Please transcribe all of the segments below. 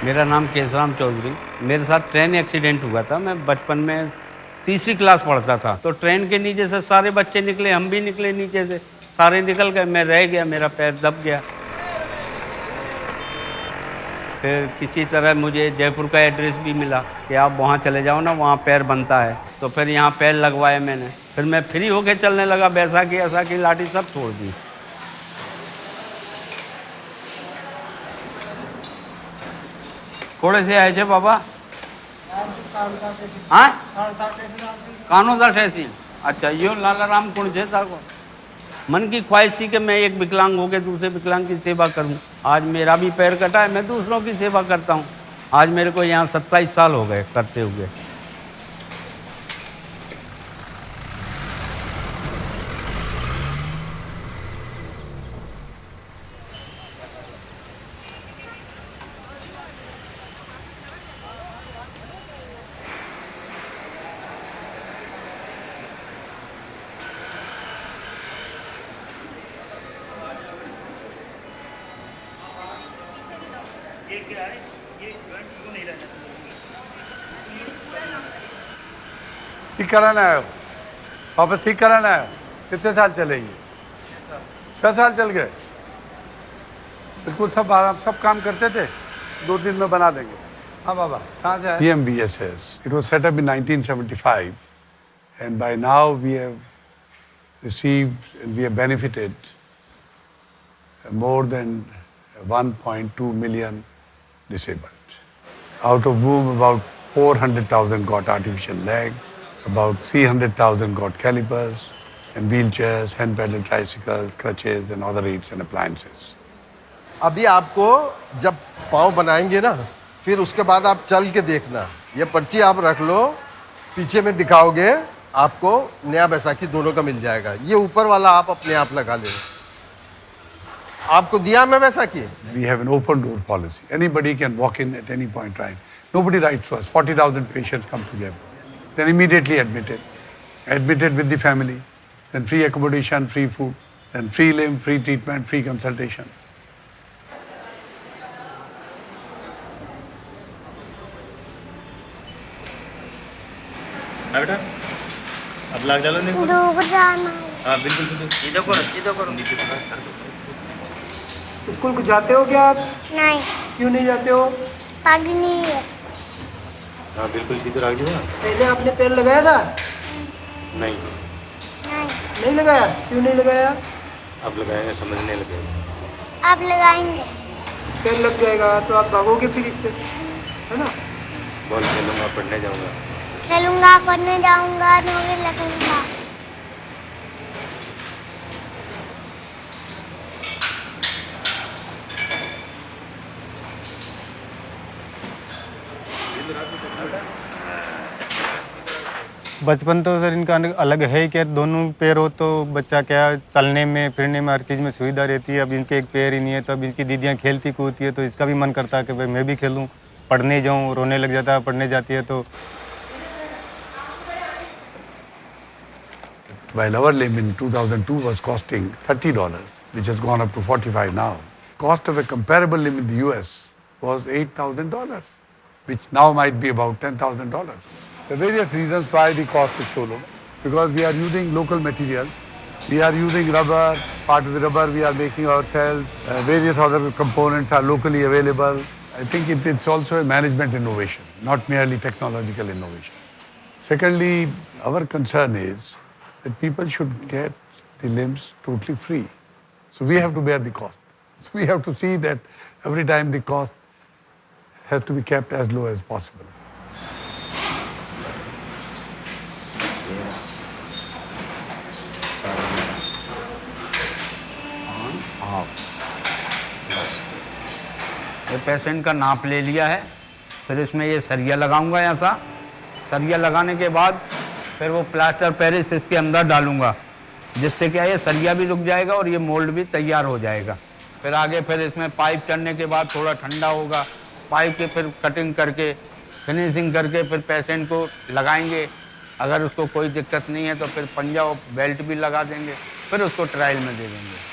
मेरा नाम केशराम चौधरी। मेरे साथ ट्रेन एक्सीडेंट हुआ था। मैं बचपन में तीसरी क्लास पढ़ता था, तो ट्रेन के नीचे से सारे बच्चे निकले, हम भी निकले नीचे से, सारे निकल गए, मैं रह गया, मेरा पैर दब गया। फिर किसी तरह मुझे जयपुर का एड्रेस भी मिला कि आप वहाँ चले जाओ ना, वहाँ पैर बनता है। तो फिर यहाँ पैर लगवाए मैंने, फिर मैं फ्री होके चलने लगा। बैसाखी ऐसाखी लाठी सब छोड़ दी। थोड़े से आए थे बाबा। हाँ, कानों का तहसील। अच्छा, यो लाला राम कुंड थे सार को। मन की ख्वाहिश थी कि मैं एक विकलांग होकर दूसरे विकलांग की सेवा करूं। आज मेरा भी पैर कटा है, मैं दूसरों की सेवा करता हूं। आज मेरे को यहाँ 27 साल हो गए करते हुए। ठीक कराना है, वापस ठीक कराना है। कितने साल चलेगी? 6 साल चल गए। बिल्कुल सब आराम, सब काम करते थे, 2 दिन में बना देंगे। हाँ बाबा, कहाँ से आए? PMVSS. It was set up in 1975, and by now we have received and we have benefited more than 1.2 million disabled, out of whom about 400,000 got artificial legs, about 300,000 got calipers and wheelchairs, hand pedal tricycles, crutches and other aids and appliances. अभी आपको जब पाँव बनाएंगे ना, फिर उसके बाद आप चल के देखना। ये पर्ची आप रख लो, पीछे में दिखाओगे, आपको नया बैसाखी दोनों का मिल जाएगा। ये ऊपर वाला आप अपने आप लगा लेना। आपको दिया मैं Baisakhi? We have an open door policy. Anybody can walk in at any point in time. Nobody writes to us. 40,000 patients come together. Then immediately admitted with the family, then free accommodation, free food, then free limb, free treatment, free consultation. बेटा अब लाग चलो नहीं डूब जाना। हाँ बिल्कुल बिल्कुल सीधा करो, सीधा करो। नीचे स्कूल को जाते हो क्या आप? नहीं, क्यों नहीं जाते हो? पग नहीं है। हाँ बिल्कुल सीधे रख दिया। पहले आपने पेड़ लगाया था? नहीं नहीं, नहीं लगाया? क्यों नहीं लगाया? अब लगाएंगे, समझने लगे। अब लगाएंगे। पेड़ लग जाएगा तो आप भागोगे फिर इससे, है ना? बॉल खेलूंगा, पढ़ने जाऊंगा। खेलूंगा, पढ़ने जाऊंगा, नौकरी लगूंगा। बचपन तो सर इनका अलग है कि दोनों पैर हो तो बच्चा क्या चलने में फिरने में हर चीज़ में सुविधा रहती है। अब इनके एक पैर ही नहीं है, तो अब इनकी दीदियाँ खेलती कूदती है, तो इसका भी मन करता है कि भाई मैं भी खेलूं, पढ़ने जाऊं। रोने लग जाता है पढ़ने जाती है तो। While our limb in 2002 was costing $30, which has gone up to $45 now. Cost of a comparable limb in the US was $8,000, which now might be about $10,000. There are various reasons why the cost is so low. Because we are using local materials. We are using rubber. Part of the rubber we are making ourselves. Various other components are locally available. I think it's also a management innovation, not merely technological innovation. Secondly, our concern is that people should get the limbs totally free. So we have to bear the cost. So we have to see that every time the cost has to be kept as low as possible. ये patient का नाप ले लिया है, फिर इसमें ये सरिया लगाऊंगा। ऐसा सरिया लगाने के बाद फिर वो प्लास्टर पेरिस इसके अंदर डालूंगा, जिससे क्या ये सरिया भी रुक जाएगा और ये मोल्ड भी तैयार हो जाएगा। फिर आगे फिर इसमें पाइप चढ़ने के बाद थोड़ा ठंडा होगा, पाइप के फिर कटिंग करके फिनिशिंग करके फिर पेशेंट को लगाएंगे। अगर उसको कोई दिक्कत नहीं है तो फिर पंजा और बेल्ट भी लगा देंगे, फिर उसको ट्रायल में दे देंगे।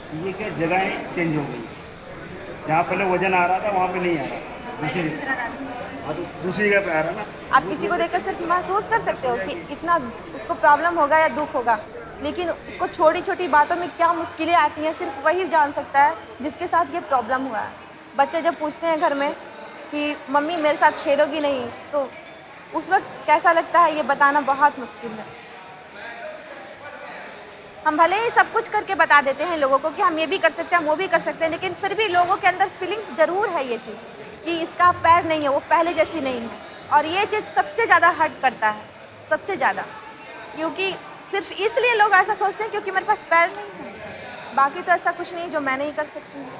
ये क्या जगहें चेंज हो गई। जहाँ पहले वजन आ रहा था वहाँ पे नहीं आ रहा, दूसरी हाँ तो दूसरी जगह पे आ रहा ना। आप किसी को देखकर सिर्फ महसूस कर सकते हो कि इतना उसको प्रॉब्लम होगा या दुख होगा, लेकिन उसको छोटी छोटी बातों में क्या मुश्किलें आती हैं सिर्फ वही जान सकता है जिसके साथ ये प्रॉब्लम हुआ है। बच्चे जब पूछते हैं घर में कि मम्मी मेरे साथ खेलोगी नहीं, तो उस वक्त कैसा लगता है ये बताना बहुत मुश्किल है। हम भले ही सब कुछ करके बता देते हैं लोगों को कि हम ये भी कर सकते हैं, हम वो भी कर सकते हैं, लेकिन फिर भी लोगों के अंदर फीलिंग्स ज़रूर है ये चीज़ कि इसका पैर नहीं है, वो पहले जैसी नहीं है। और ये चीज़ सबसे ज़्यादा हर्ट करता है, सबसे ज़्यादा, क्योंकि सिर्फ इसलिए लोग ऐसा सोचते हैं क्योंकि मेरे पास पैर नहीं है, बाकी तो ऐसा कुछ नहीं जो मैं नहीं कर सकती हूँ।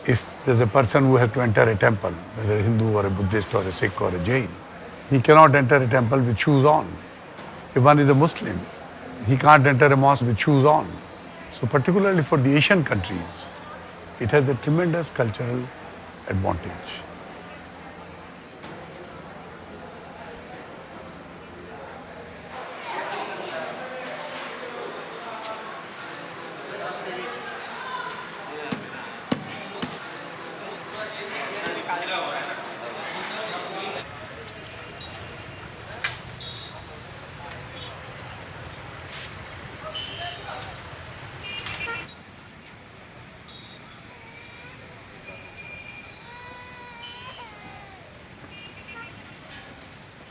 If there's a person who has to enter a temple, whether a Hindu or a Buddhist or a Sikh or a Jain, he cannot enter a temple with shoes on. If one is a Muslim, he can't enter a mosque with shoes on. So particularly for the Asian countries, it has a tremendous cultural advantage.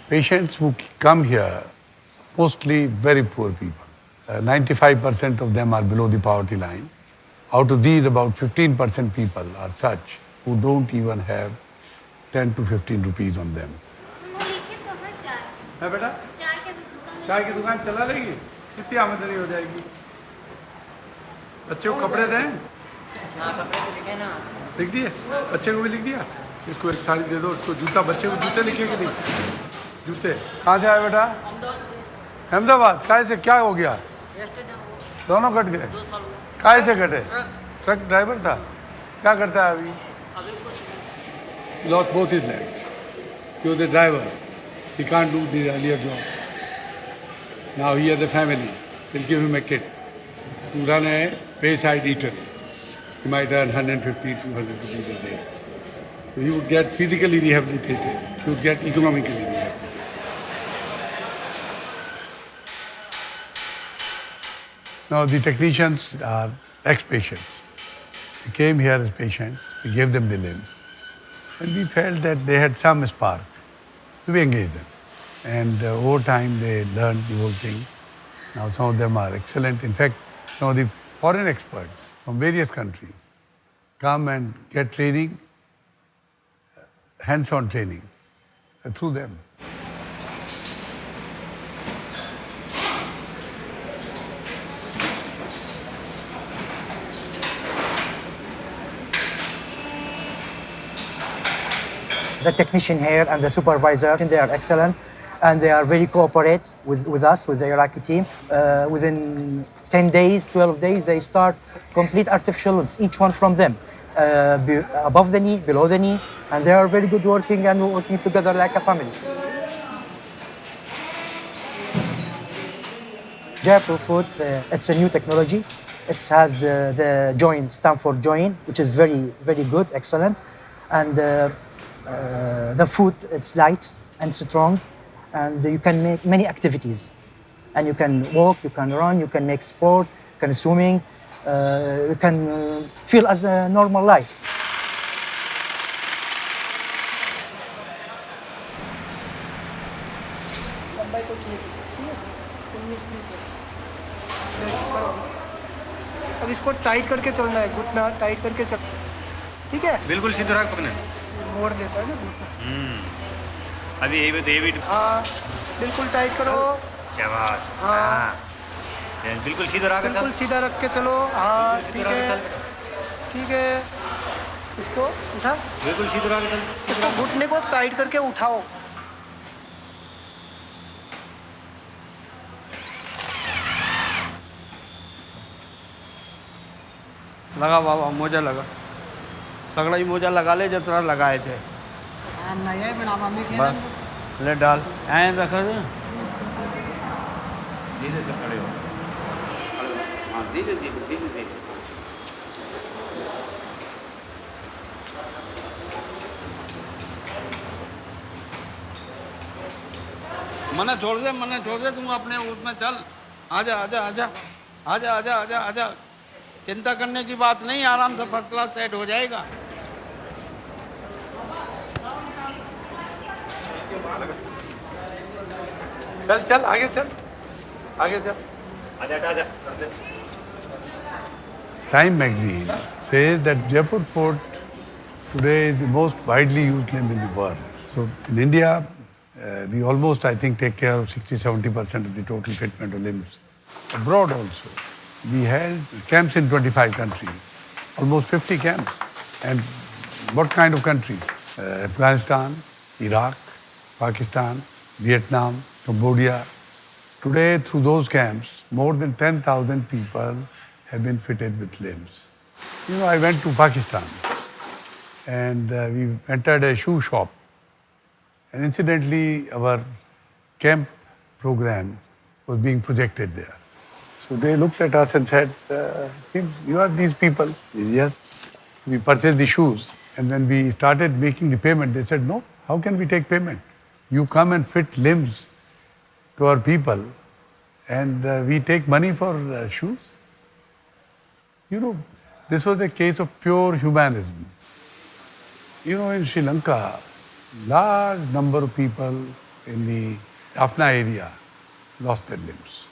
Patients who come here, mostly very poor people. 95% of them are below the poverty line. Out of these, about 15% people are such who don't even have 10 to 15 rupees on them. है बेटा, चाय की दुकान चला लेगी, कितनी आमदनी हो जाएगी? बच्चे को कपड़े दें? हाँ, कपड़े तो लिखे ना। लिख दिए? बच्चे को भी लिख दिया? इसको एक साड़ी दे दो, उसको जूता, बच्चे को जूते लिखे कि नहीं? जूते कहाँ से आए बेटा? अहमदाबाद। काय से क्या हो गया? दोनों कट गए? काय से कटे? ट्रक ड्राइवर था? क्या करता है अभी? Lost both his legs. He was a driver. He can't do the earlier job. Now he has a family. We'll give him a kit to run a wayside eatery. He might earn 150, 200 rupees a day. So he would get physically rehabilitated. He would get economically rehabilitated. Now the technicians are ex-patients. They came here as patients. We gave them the limbs. And we felt that they had some spark. So we engaged them. And over time they learned the whole thing. Now some of them are excellent. In fact, some of the foreign experts from various countries come and get training, hands-on training through them. The technician here and the supervisor, they are excellent and they are very cooperate with us, with the Iraqi team. Within 10 days, 12 days, they start complete artificial limbs, each one from them, above the knee, below the knee, and they are very good working and working together like a family. Jaipur Foot, it's a new technology. It has the joint, Stanford joint, which is very, very good, excellent. And the foot, it's light and strong, and you can make many activities. And you can walk, you can run, you can make sport, you can swimming, you can feel as a normal life. अब इसको tight करके चलना है, घुटना tight करके चल, ठीक है? बिल्कुल सीधे रख पकड़ना। मोड़ देता है ना घुटना। अभी ये भी हाँ, बिल्कुल टाइट करो। शाबाश। हाँ, बिल्कुल सीधा रख। बिल्कुल सीधा रख के चलो। हाँ, ठीक है, ठीक है। इसको उठा। बिल्कुल सीधा रख। इसको घुटने को टाइट करके उठाओ। लगा बाबा, मोजा लगा, सगड़ा ही मोजा लगा ले जो तरह लगाए थे। बस ले डाल, ऐन रखा दे, धीरे से खड़े हो। हाँ, धीरे धीरे धीरे धीरे। मना छोड़ दे तुम अपने उसमें चल। आजा आजा आजा आजा आजा आजा आजा, चिंता करने की बात नहीं, आराम से फर्स्ट क्लास सेट हो जाएगा। चल चल आगे चल, आगे चल। आजा आजा। Time magazine says that Jaipur Fort today is the most widely used limb in the world. So in India, we almost, I think, take care of 60-70% of the total fitment of limbs. Abroad also, we held camps in 25 countries, almost 50 camps. And what kind of countries? Afghanistan, Iraq, Pakistan, Vietnam, Cambodia. Today, through those camps, more than 10,000 people have been fitted with limbs. You know, I went to Pakistan and we entered a shoe shop. And incidentally, our camp program was being projected there. So they looked at us and said, seems you are these people. Yes. We purchased the shoes. And when we started making the payment, they said, no, how can we take payment? You come and fit limbs to our people and we take money for shoes. You know, this was a case of pure humanism. You know, in Sri Lanka, large number of people in the Jaffna area lost their limbs.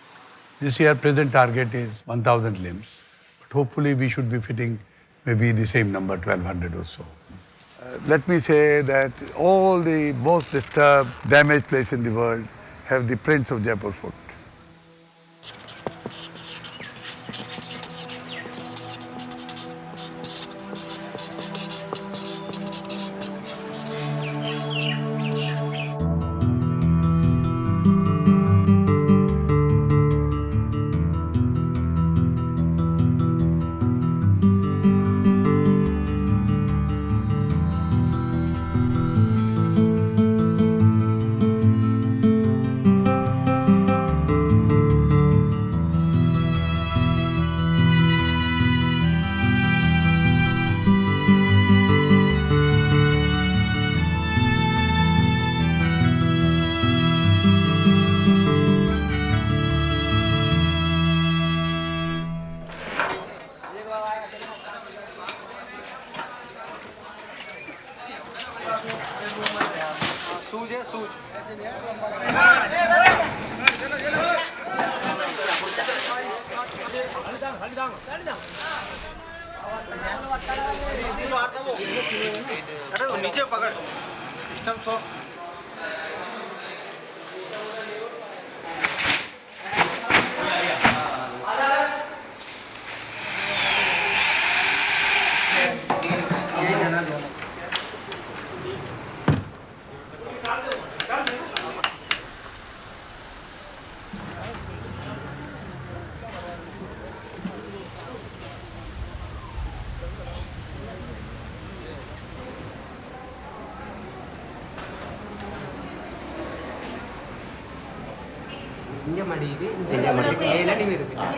This year, present target is 1,000 limbs. But hopefully, we should be fitting maybe the same number, 1,200 or so. Let me say that all the most disturbed, damaged places in the world have the prints of Jaipur Fort. सूज है सूज। अरे वो नीचे पकड़ system so.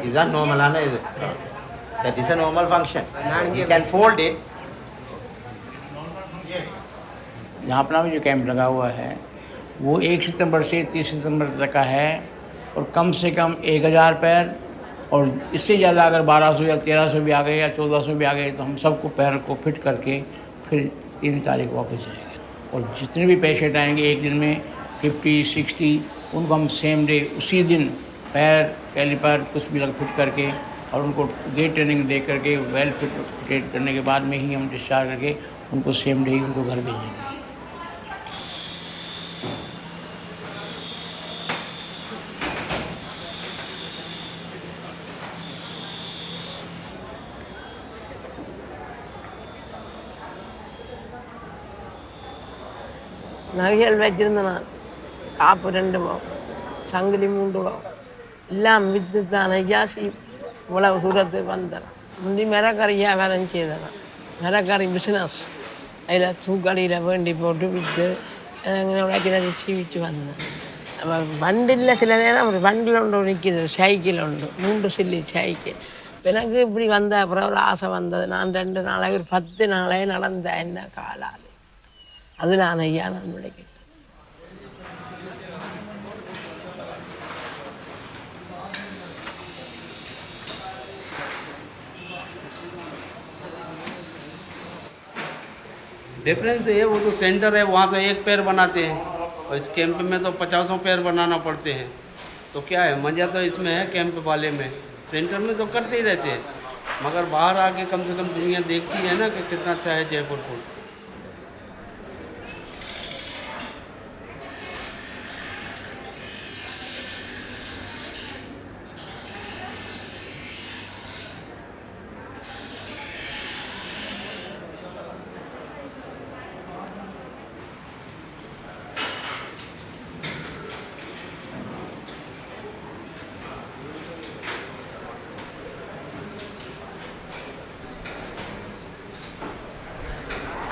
இதுதான் நார்மலான இது. That is a normal function. You can fold it. झापना में जो कैंप लगा हुआ है वो 1 सितंबर से 30 सितंबर तक का है और कम से कम 1000 पैर और इससे ज़्यादा अगर 1200 या 1300 भी आ गए या 1400 भी आ गए तो हम सबको पैर को फिट करके फिर 3 तारीख वापस जाएंगे। और जितने भी पेशेंट आएंगे एक दिन में 50-60 उनको हम सेम डे उसी दिन पैर कैलिपर कुछ भी लग फिट करके और उनको गेट ट्रेनिंग दे करके वेल फिट करने के बाद में ही हम डिस्चार्ज करके उनको सेम डे ही उनको घर भेजेंगे। நகைகள் வச்சிருந்தேன் நான். காப்பு 2 சங்கிலி 3 எல்லாம் விற்று தான் ஐயாசி இவ்வளவு தூரத்துக்கு வந்தேன். முந்தி மிரக்கறியாக வேலை செய்தேன். மிரக்கறி பிஸ்னஸ் அதில் தூக்கடியில் வேண்டி போட்டு விற்று உழைச்சி விற்று வந்தேன். வண்டியில் சில நேரம் ஒரு வண்டியில் ஒன்று நிற்கிது, சைக்கிள் உண்டு, 3 சில்லி சைக்கிள். எனக்கு இப்படி வந்த அப்புறம் ஒரு ஆசை வந்தது. நான் 2 நாளாக ஒரு 10 நாளாக நடந்தேன் என்ன காலால். அதில் ஐயா நான் விளைக்கிட்டேன். डिफरेंस ये वो तो सेंटर है, वहाँ तो एक पैर बनाते हैं और इस कैंप में तो 50 पैर बनाना पड़ते हैं। तो क्या है, मज़ा तो इसमें है कैंप वाले में। सेंटर में तो करते ही रहते हैं, मगर बाहर आके कम से कम दुनिया देखती है ना कि कितना अच्छा है जयपुर फूड।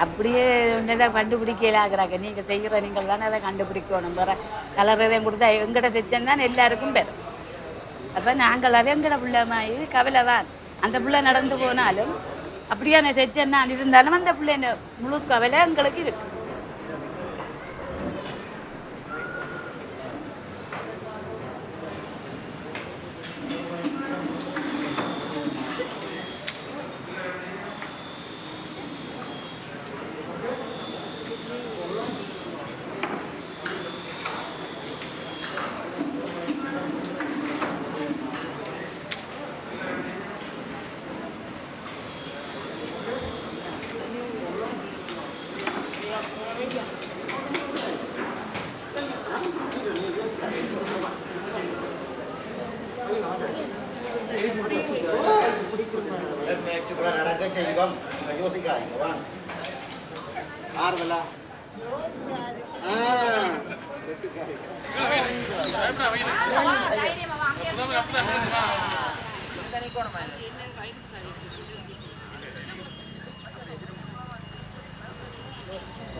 அப்படியே ஒன்றதை கண்டுபிடிக்கலாகிறாங்க. நீங்கள் செய்கிற நீங்கள் தானே அதை கண்டுபிடிக்கணும். வேறு கலர் எதையும் கொடுத்தா எங்கிட்ட செஞ்சேன் தான் எல்லாருக்கும் பெறும். அப்போ நாங்கள் அதை எங்கிட்ட பிள்ளைமா இது கவலை தான். அந்த பிள்ளை நடந்து போனாலும் அப்படியே நான் செஞ்சேன் நான் இருந்தாலும் அந்த பிள்ளை முழு கவலை எங்களுக்கு இருக்கு.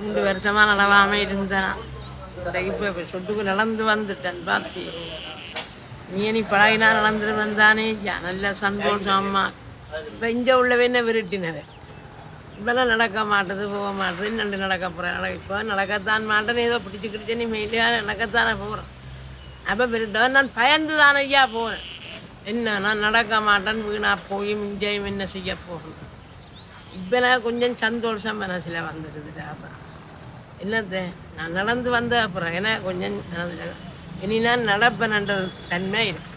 ரெண்டு வருஷமா நடவாமல் இருந்தேன். இப்போ சொட்டுக்கு நடந்து வந்துட்டேன். பார்த்தி நீ பழகினா நடந்துட்டு வந்தானே நல்ல சந்தோஷம். அம்மா இப்போ இங்கே உள்ளவன விரட்டினவே இப்போல்லாம் நடக்க மாட்டேது, போக மாட்டேது. இன்னண்டு நடக்க போகிறேன். இப்போ நடக்கத்தான் மாட்டேன்னு ஏதோ பிடிச்சிக்கிட்டு நீ மெயிலியாக நடக்கத்தானே போகிறேன். அப்போ விரட்ட நான் பயந்து தானே ஐயா போகிறேன். என்ன நான் நடக்க மாட்டேன்னு வீணா போய் இங்கேயும் என்ன செய்ய போகணும். இப்போ நான் கொஞ்சம் சந்தோஷம் மனசில் வந்துடுது. ஆசை என்னத்தை நான் நடந்து வந்த அப்புறம் ஏன்னா கொஞ்சம் இனி நான் நடப்பேன்ன்ற தன்மை இருக்கு.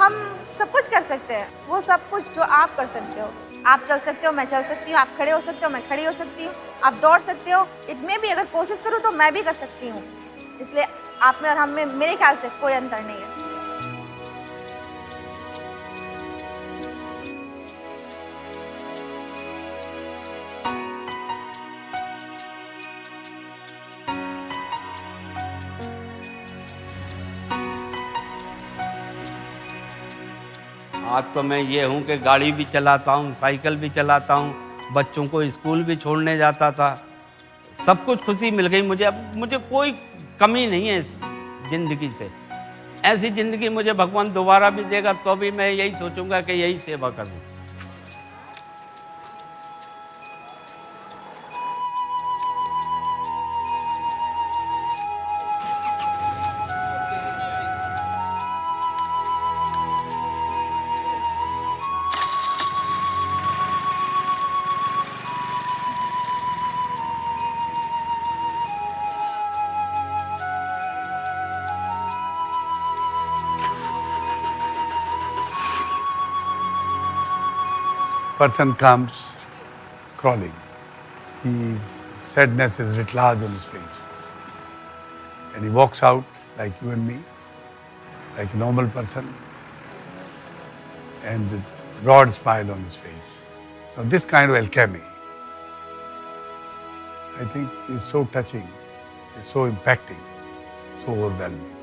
हम सब कुछ कर सकते हैं, वो सब कुछ जो आप कर सकते हो। आप चल सकते हो, मैं चल सकती हूँ। आप खड़े हो सकते हो, मैं खड़ी हो सकती हूँ। आप दौड़ सकते हो। इट में भी अगर कोशिश करूँ तो मैं भी कर सकती हूँ। इसलिए आप में और हम में मेरे ख्याल से कोई अंतर नहीं है। आज तो मैं ये हूँ कि गाड़ी भी चलाता हूँ, साइकिल भी चलाता हूँ, बच्चों को स्कूल भी छोड़ने जाता था। सब कुछ खुशी मिल गई मुझे। अब मुझे कोई कमी नहीं है इस ज़िंदगी से। ऐसी ज़िंदगी मुझे भगवान दोबारा भी देगा तो भी मैं यही सोचूंगा कि यही सेवा करूँ। Person comes crawling. His sadness is writ large on his face. And he walks out like you and me, like a normal person, and with broad smile on his face. Now this kind of alchemy, I think is so touching, is so impacting, so overwhelming.